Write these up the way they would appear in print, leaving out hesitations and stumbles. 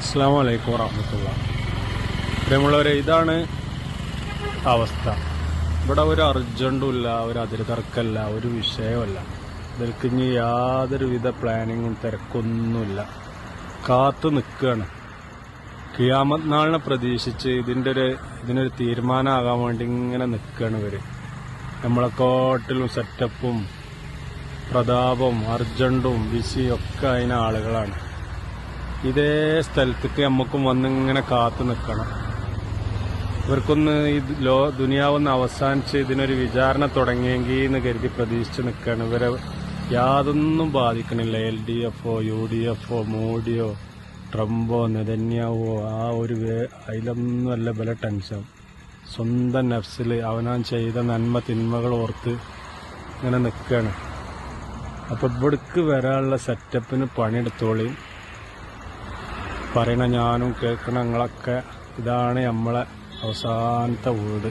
അസ്സലാമു അലൈക്കും വറഹ്മത്തുള്ളാഹി. പ്രിയമുള്ളവരെ, ഇതാണ് അവസ്ഥ. ഇവിടെ ഒരു അർജന്റും ഇല്ല, ഒരു അതിരുതർക്കല്ല, ഒരു വിഷയമല്ല. ഇതിൽക്ക് ഇനി യാതൊരുവിധ പ്ലാനിങ്ങും തിരക്കൊന്നുമില്ല. കാത്തു നിൽക്കുകയാണ്. ഖിയാമത്ത് നാളിനെ പ്രതീക്ഷിച്ച് ഇതിനൊരു തീരുമാനമാകാൻ വേണ്ടി ഇങ്ങനെ നിൽക്കുകയാണ് ഇവര്. നമ്മളെക്കാട്ടിലും സെറ്റപ്പും പ്രതാപവും അർജന്റും ബിസിയും ഒക്കെ അതിന് ആളുകളാണ്. ഇതേ സ്ഥലത്തേക്ക് നമുക്കും വന്നിങ്ങനെ കാത്തു നിൽക്കണം. ഇവർക്കൊന്ന് ഈ ദുനിയാവൊന്ന് അവസാനിച്ച് ഇതിനൊരു വിചാരണ തുടങ്ങിയെങ്കിൽ എന്ന് കരുതി പ്രതീക്ഷിച്ച് നിൽക്കുകയാണ്. ഇവരെ യാതൊന്നും ബാധിക്കണില്ല. LDFോ UDFോ മോഡിയോ ട്രംപോ നെതന്യാവോ അതിലൊന്നുമല്ല ബല ടെൻഷൻ. സ്വന്തം നഫ്സിൽ അവനാൻ ചെയ്ത നന്മ തിന്മകൾ ഓർത്ത് ഇങ്ങനെ നിൽക്കുകയാണ്. അപ്പോൾ ഇവിടേക്ക് വരാനുള്ള സെറ്റപ്പിന് പണിയെടുത്തോളി. പറയണ ഞാനും കേൾക്കണ ഞങ്ങളൊക്കെ ഇതാണ് നമ്മളെ അവസാനത്തെ വീട്.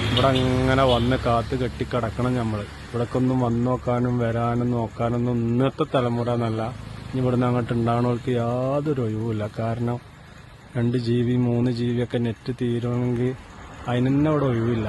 ഇവിടെ അങ്ങനെ വന്ന് കാത്ത് കെട്ടിക്കിടക്കണം നമ്മൾ. ഇവിടേക്കൊന്നും വന്നു നോക്കാനും വരാനും നോക്കാനൊന്നും ഇന്നത്തെ തലമുറ എന്നല്ല, ഇനി ഇവിടുന്ന് അങ്ങോട്ട് ഉണ്ടാകണവർക്ക് യാതൊരു ഒഴിവുമില്ല. കാരണം 2 GB 3 GB ഒക്കെ നെറ്റ് തീരണമെങ്കിൽ അതിന് തന്നെ ഇവിടെ ഒഴിവില്ല.